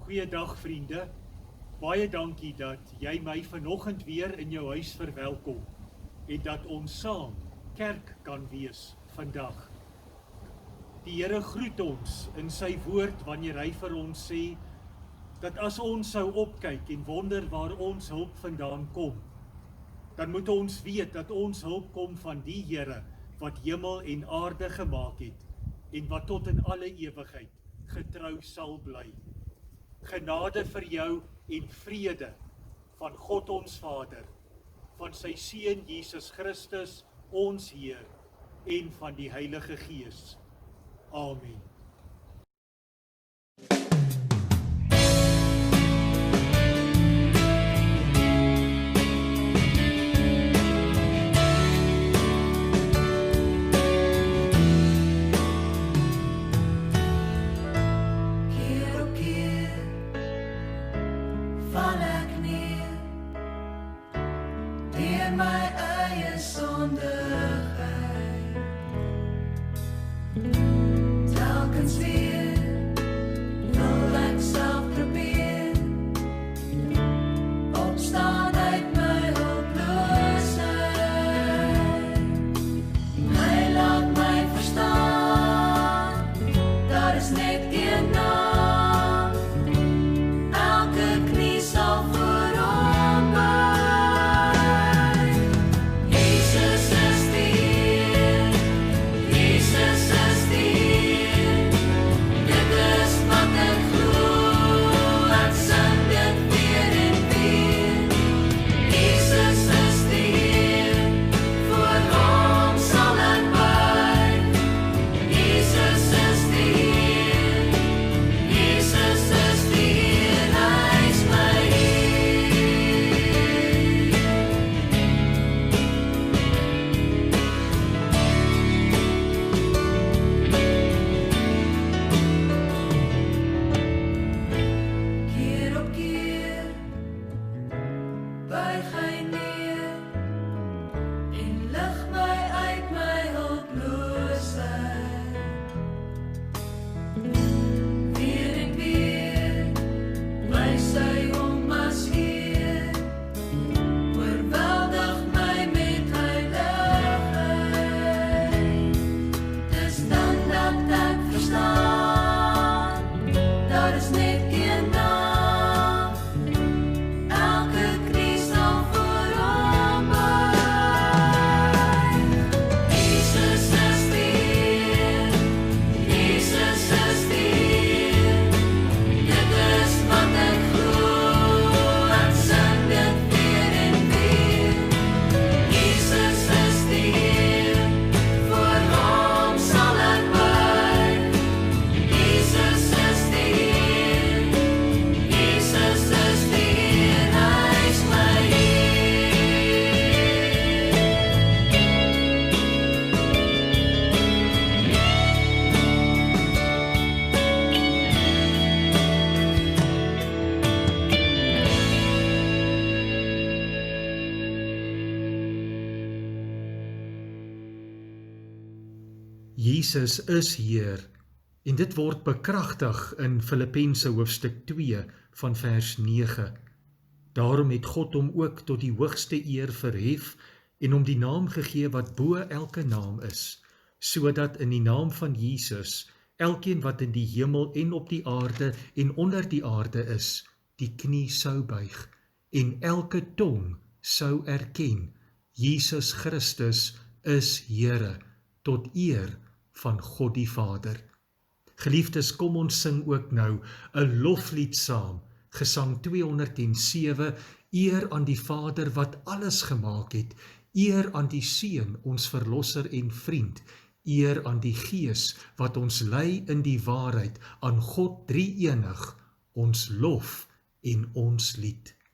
Goeiedag vriende, baie dankie dat jy my vanoggend weer in jou huis verwelkom en dat ons saam kerk kan wees vandag. Die Here groet ons in sy woord wanneer hy vir ons sê dat as ons sou opkyk en wonder waar ons hulp vandaan kom, dan moet ons weet dat ons hulp kom van die Here wat hemel en aarde gemaak het en wat tot in alle ewigheid getrou sal bly. Genade vir jou en vrede van God ons Vader, van sy Seun Jesus Christus, ons Heer, en van die Heilige Gees. Amen. Jesus is Heer, en dit word bekragtig in Filippense hoofstuk 2 van vers 9. Daarom het God hom ook tot die hoogste eer verhef en hom die naam gegee wat bo elke naam is, sodat in die naam van Jesus elkeen wat in die hemel en op die aarde en onder die aarde is, die knie sou buig en elke tong sou erken, Jesus Christus is Here, tot eer van God die Vader. Geliefdes, kom ons sing ook nou 'n loflied saam, Gesang 207, eer aan die Vader wat alles gemaak het, eer aan die Seun, ons Verlosser en Vriend, eer aan die Gees wat ons lei in die waarheid, aan God drie-enig, ons lof en ons lied. Eer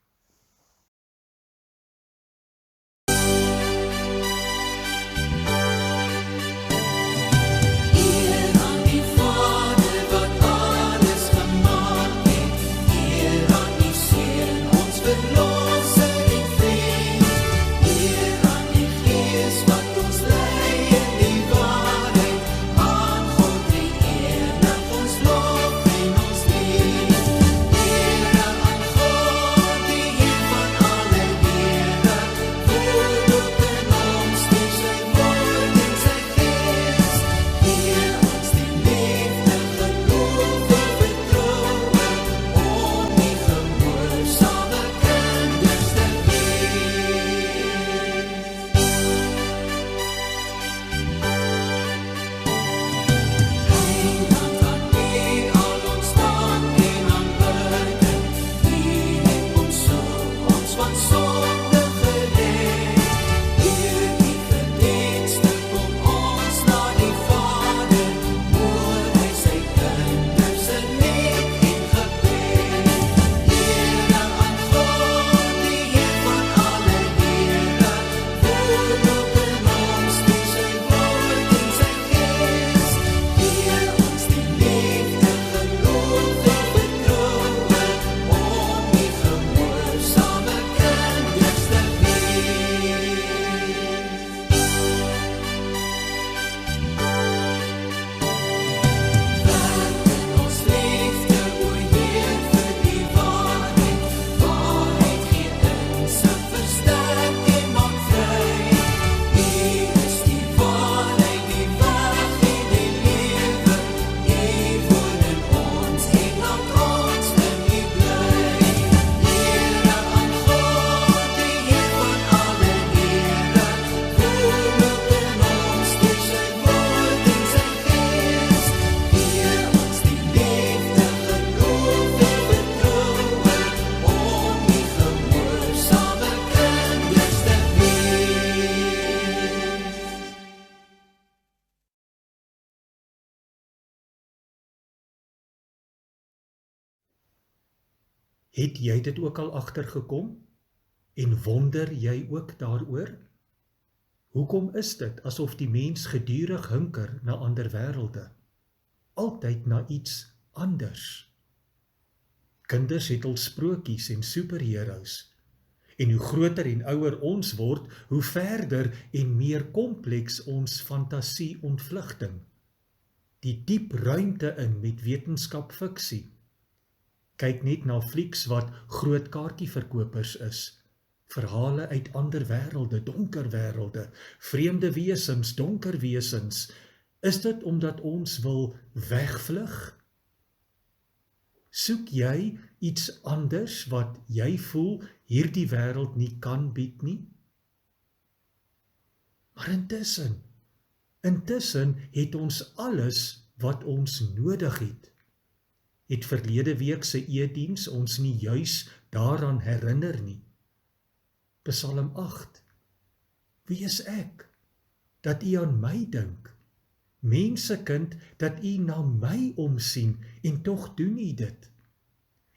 Het jy dit ook al agtergekom? En wonder jy ook daaroor? Hoekom is dit asof die mens gedurig hunker na ander wêrelde? Altyd na iets anders. Kinders het al sprokies en superheroes. En hoe groter en ouer ons word, hoe verder en meer kompleks ons fantasie ontvlugting. Die diep ruimte in met wetenskapfiksie. Kyk net na flieks wat groot kaartjieverkopers is. Verhale uit ander wêrelde, donker wêrelde, vreemde wesens, donker wesens. Is dit omdat ons wil wegvlug? Soek jy iets anders wat jy voel hierdie wêreld nie kan bied nie? Maar intussen het ons alles wat ons nodig het. Het verlede week se eediens ons nie juis daaraan herinner nie? Psalm 8. Wie is ek, dat u aan my dink? Mensekind, dat u na my omsien, en tog doen u dit.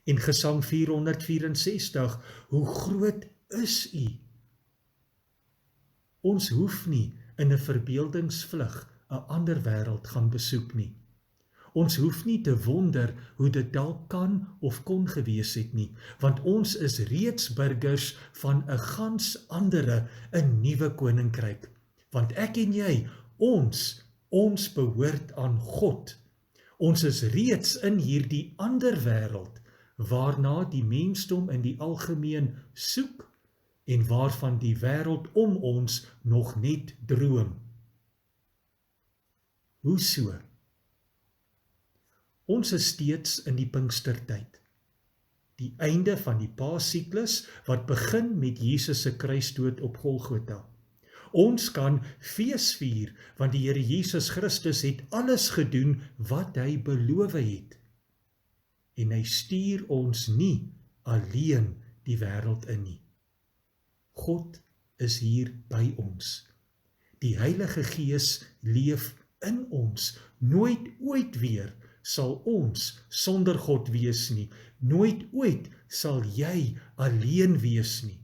En Gesang 464, hoe groot is u? Ons hoef nie in 'n verbeeldingsvlug 'n ander wêreld gaan besoek nie. Ons hoef nie te wonder hoe dit dalk kan of kon gewees het nie, want ons is reeds burgers van 'n gans andere, 'n nuwe koninkryk. Want ek en jy, ons behoort aan God. Ons is reeds in hierdie ander wêreld, waarna die mensdom in die algemeen soek en waarvan die wêreld om ons nog net droom. Hoe so? Ons is steeds in die Pinkstertyd, die einde van die Paasiklus wat begin met Jesus se kruisdood op Golgotha. Ons kan fees vier, want die Here Jesus Christus het alles gedoen wat hy beloof het. En hy stuur ons nie alleen die wêreld in nie. God is hier by ons. Die Heilige Gees leef in ons. Nooit ooit weer sal ons sonder God wees nie. Nooit ooit sal jy alleen wees nie.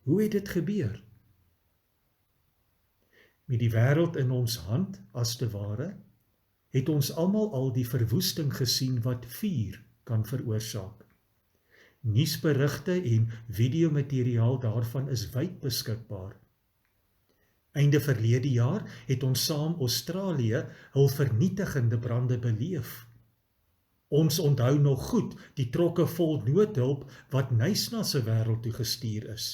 Hoe het dit gebeur? Met die wêreld in ons hand, as te ware, het ons almal al die verwoesting gesien wat vuur kan veroorsaak. Nuusberigte en videomateriaal daarvan is wyd beskikbaar. Einde verlede jaar het ons saam Australië hul vernietigende brande beleef. Ons onthou nog goed die trokke vol noodhulp wat Nysna se wêreld toe gestuur is.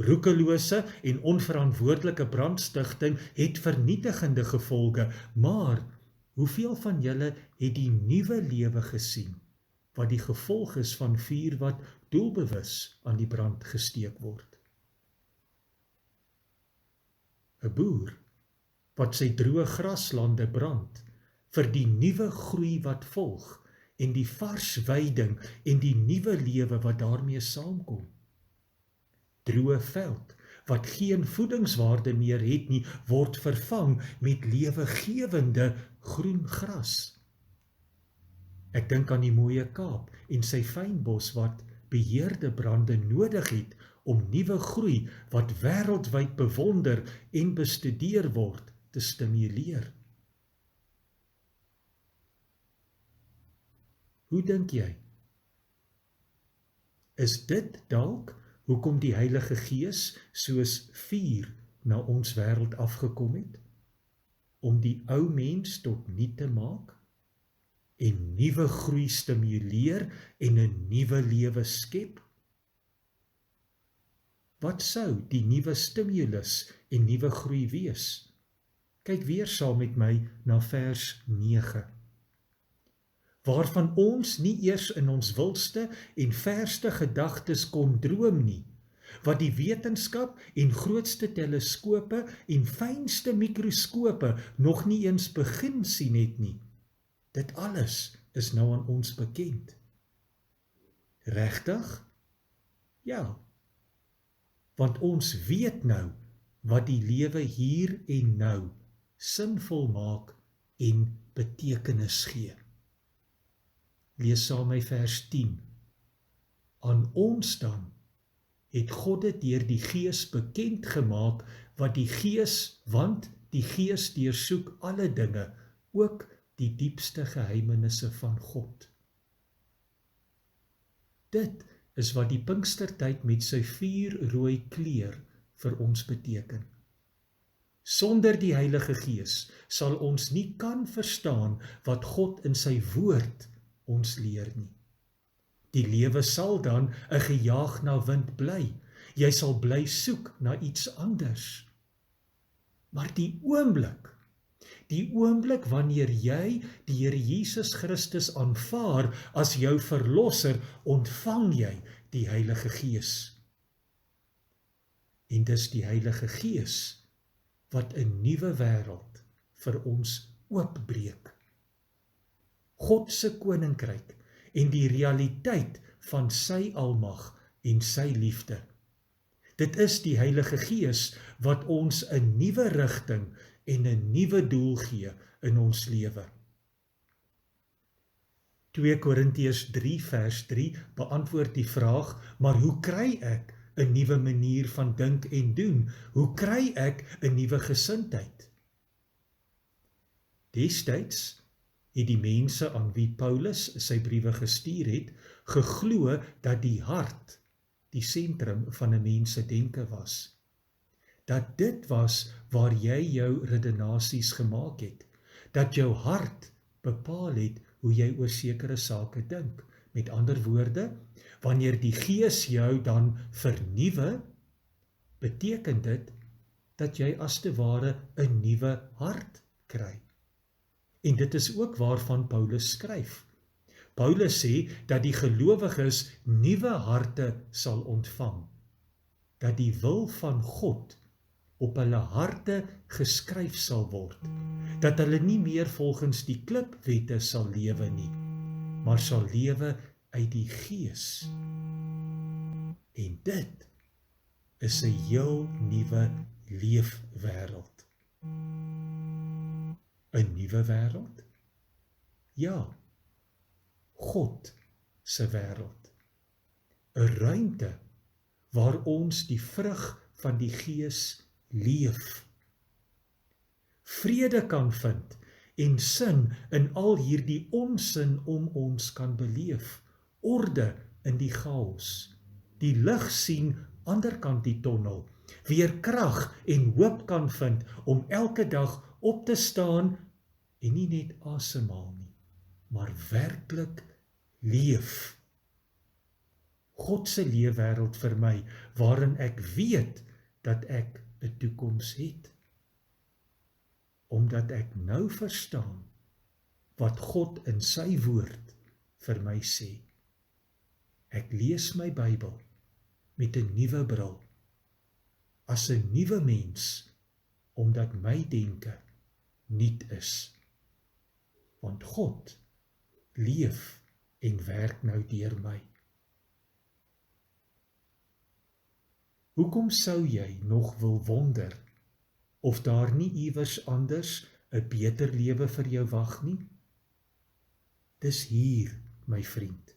Roekelose en onverantwoordelike brandstigting het vernietigende gevolge, maar hoeveel van julle het die nuwe lewe gesien, wat die gevolg is van vuur wat doelbewus aan die brand gesteek word? 'n Boer wat sy droë graslande brand vir die nuwe groei wat volg en die vars weiding en die nuwe lewe wat daarmee saamkom. Droë veld wat geen voedingswaarde meer het nie, word vervang met lewegewende groen gras. Ek dink aan die mooie Kaap en sy fynbos wat beheerde brande nodig het om nuwe groei wat wêreldwyd bewonder en bestudeer word te stimuleer. Hoe dink jy? Is dit dalk hoekom die Heilige Gees soos vuur na ons wêreld afgekom het? Om die ou mens tot nuut te maak en nuwe groei stimuleer en 'n nuwe lewe skep? Wat sou die nuwe stimulus en nuwe groei wees? Kyk weer saam met my na vers 9. Waarvan ons nie eers in ons wildste en verste gedagtes kon droom nie, wat die wetenskap en grootste teleskope en fynste mikroskope nog nie eens begin sien het nie. Dit alles is nou aan ons bekend. Regtig? Ja. Want ons weet nou wat die lewe hier en nou sinvol maak en betekenis gee. Lees saam my vers 10. Aan ons dan het God dit deur die Gees bekend gemaak, want die Gees deursoek alle dinge, ook die diepste geheimenisse van God. Dit is wat die Pinkstertyd met sy 4 rooi kleur vir ons beteken. Sonder die Heilige Gees sal ons nie kan verstaan wat God in sy woord ons leer nie. Die lewe sal dan 'n gejaag na wind bly. Jy sal bly soek na iets anders. Maar die oomblik wanneer jy die Here Jesus Christus aanvaar as jou verlosser, ontvang jy die Heilige Gees. En dis die Heilige Gees wat 'n nuwe wêreld vir ons oopbreek. God se koninkryk en die realiteit van sy almag en sy liefde. Dit is die Heilige Gees wat ons 'n nuwe rigting en 'n nuwe doel gee in ons lewe. 2 Korintiërs 3 vers 3 beantwoord die vraag, maar hoe kry ek 'n nuwe manier van dink en doen? Hoe kry ek 'n nuwe gesindheid? Destyds het die mense aan wie Paulus sy briewe gestuur het, geglo dat die hart die sentrum van 'n mens se denke was. Dat dit was waar jy jou redenasies gemaak het. Dat jou hart bepaal het hoe jy oor sekere sake dink. Met ander woorde, wanneer die Gees jou dan vernuwe, beteken dit dat jy as te ware 'n nuwe hart kry. En dit is ook waarvan Paulus skryf. Paulus sê dat die gelowiges nuwe harte sal ontvang, dat die wil van God op hulle harte geskryf sal word, dat hulle nie meer volgens die klipwette sal lewe nie, maar sal lewe uit die Gees. En dit is 'n heel nuwe leefwêreld. 'n Nuwe wêreld? Ja, God se wêreld. 'n Ruimte waar ons die vrug van die Gees leef. Vrede kan vind en sin in al hierdie onsin om ons kan beleef. Orde in die chaos. Die lig sien anderkant die tonnel. Weer krag en hoop kan vind om elke dag op te staan en nie net asemhaal nie, maar werklik leef. God se leefwêreld vir my, waarin ek weet dat ek 'n toekoms het. Omdat ek nou verstaan wat God in sy woord vir my sê. Ek lees my Bybel met 'n nuwe bril, as 'n nuwe mens, omdat my denke nuut is. Want God leef en werk nou deur my. Hoekom sou jy nog wil wonder of daar nie iewers anders 'n beter lewe vir jou wag nie? Dis hier, my vriend.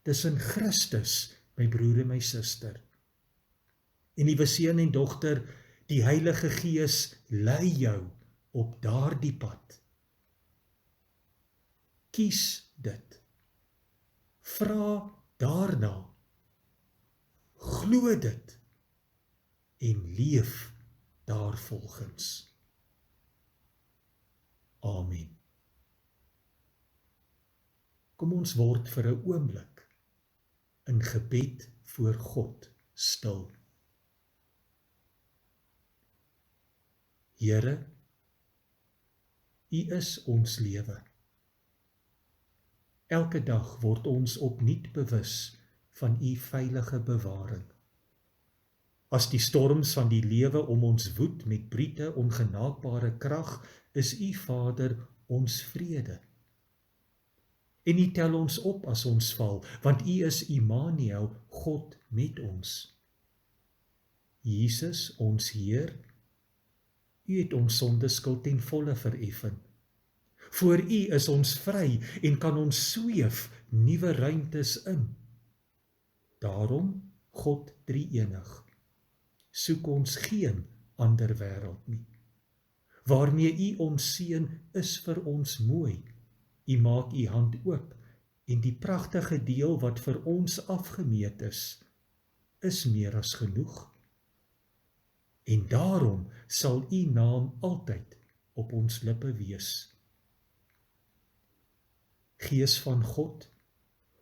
Dis in Christus, my broer en my suster. En liewe seun en dogter, die Heilige Gees lei jou op daardie pad. Kies dit. Vra daarna. Glo dit en leef daarvolgens. Amen. Kom ons word vir 'n oomblik in gebed voor God stil. Here, U is ons lewe. Elke dag word ons opnuut bewus van U veilige bewaring. As die storms van die lewe om ons woed met briete ongenaakbare krag, is U Vader ons vrede. En U tel ons op as ons val, want U is Immanuel, God met ons. Jesus, ons Heer, U het ons sondeskuld ten volle vereffen. Voor U is ons vry en kan ons sweef nuwe ruimtes in. Daarom, God drie-enig, soek ons geen ander wêreld nie. Waarmee U ons seën is vir ons mooi. U maak U hand oop en die pragtige deel wat vir ons afgemeet is meer as genoeg. En daarom sal U naam altyd op ons lippe wees. Gees van God,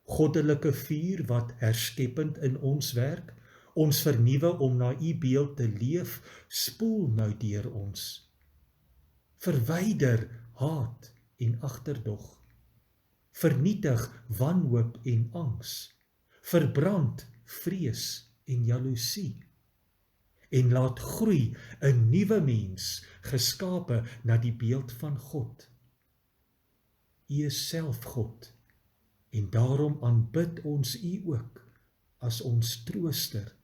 goddelike vuur wat herskepend in ons werk, ons vernuwe om na U beeld te leef, spoel nou deur ons. Verwyder haat en agterdog, vernietig wanhoop en angs, verbrand vrees en jaloesie, en laat groei 'n nuwe mens, geskape na die beeld van God. U is self God, en daarom aanbid ons U ook as ons trooster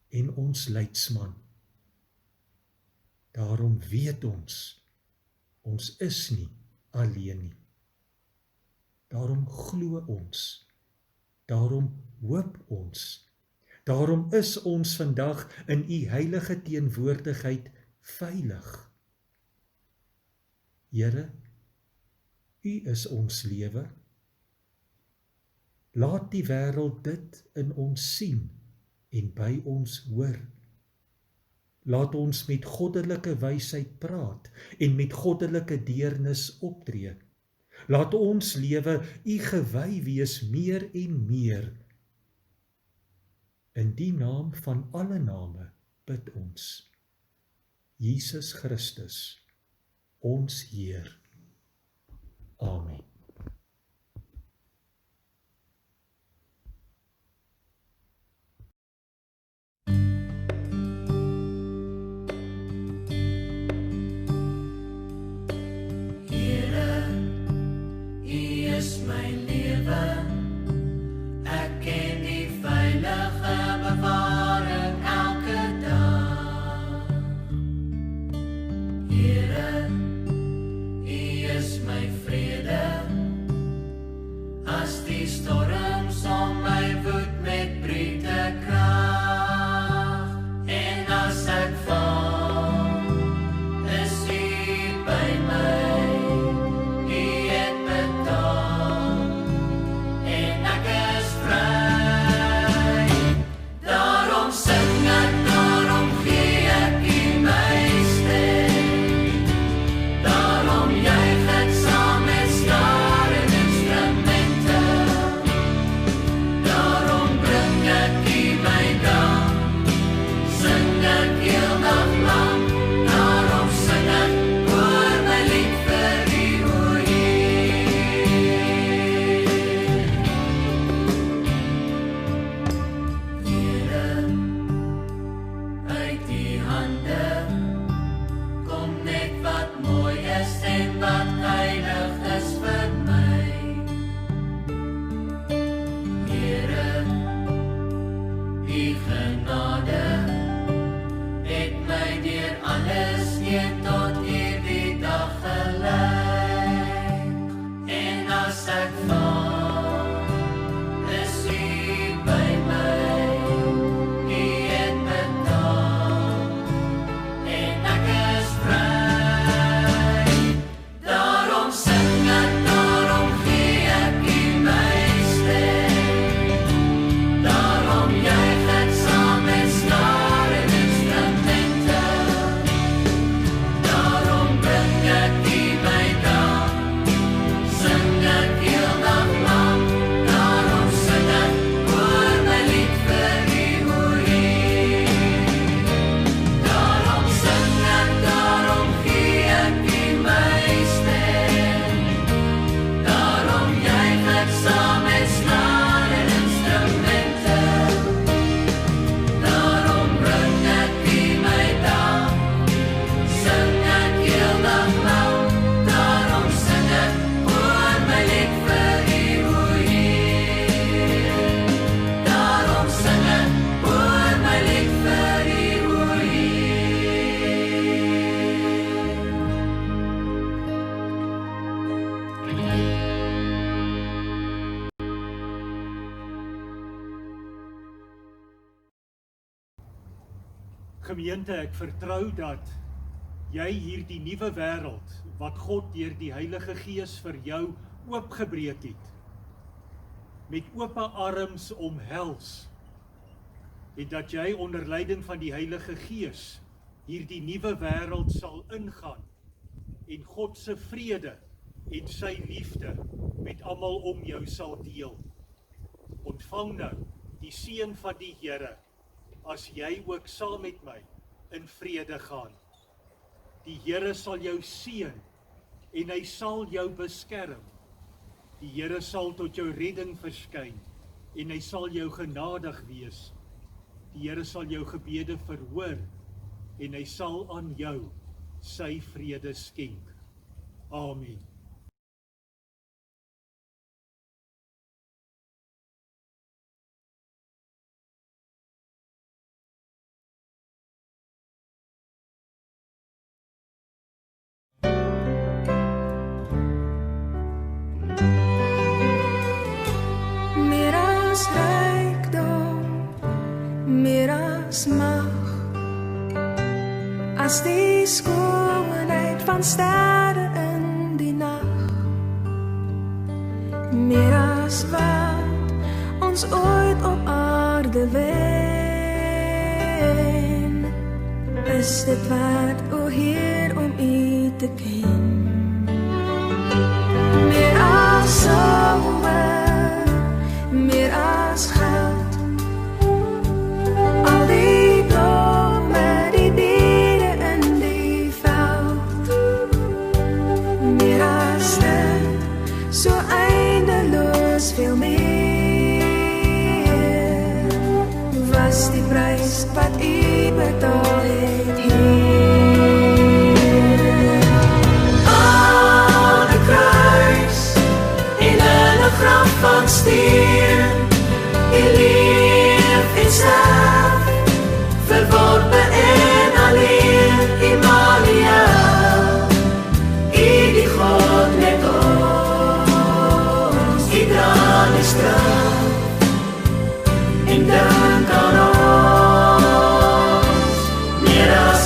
en ons leidsman. Daarom weet ons is nie alleen nie. Daarom glo ons, daarom hoop ons, daarom is ons vandag in U heilige teenwoordigheid veilig. Here, U is ons lewe. Laat die wêreld dit in ons sien en by ons hoor. Laat ons met goddelike wysheid praat en met goddelike deernis optree. Laat ons lewe U gewy wees meer en meer. In die naam van alle name bid ons. Jesus Christus, ons Heer. Amen. My vrede. Gemeente, ek vertrou dat jy hierdie nuwe wêreld wat God deur die Heilige Gees vir jou oopgebreek het, met oop arms omhels, en dat jy onder leiding van die Heilige Gees hierdie nuwe wêreld sal ingaan en God se vrede en sy liefde met almal om jou sal deel. Ontvang nou die seën van die Here as jy ook saam met my in vrede gaan. Die Here sal jou seën en hy sal jou beskerm. Die Here sal tot jou redding verskyn en hy sal jou genadig wees. Die Here sal jou gebede verhoor en hy sal aan jou sy vrede skenk. Amen. Meer as rykdom, meer as mag, as die skoonheid van sterre in die nag, meer as wat ons ooit op aarde wen, is dit werd, o Heer, om U te ken. Meer as somer, meer as geld, al die blomme, die diere in die veld, meer as dit, so eindeloos veel meer, was die prys wat U betaal het, Heer. Aan 'n kruis en in 'n graf van steen, U leef en sterf, verworpe en alleen, Immanuel, U die God met ons, U dra die straf en dink aan ons, meer as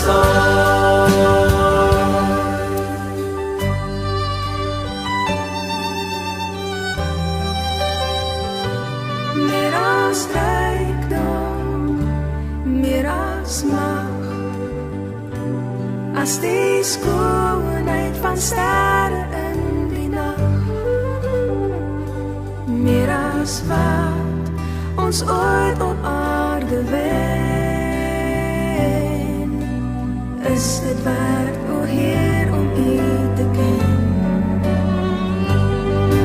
meer as rykdom, meer as mag, as die skoonheid van sterre in die nag, meer as wat ons ooit op aarde wen, is dit werd, o Heer, om U te ken.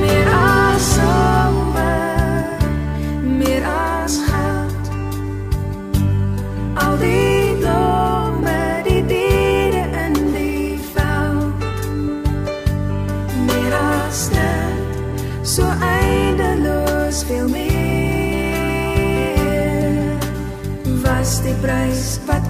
Meer as somer, meer as geld, al die blomme, die diere in die veld, meer as dit, so eindeloos veel meer, was die prys wat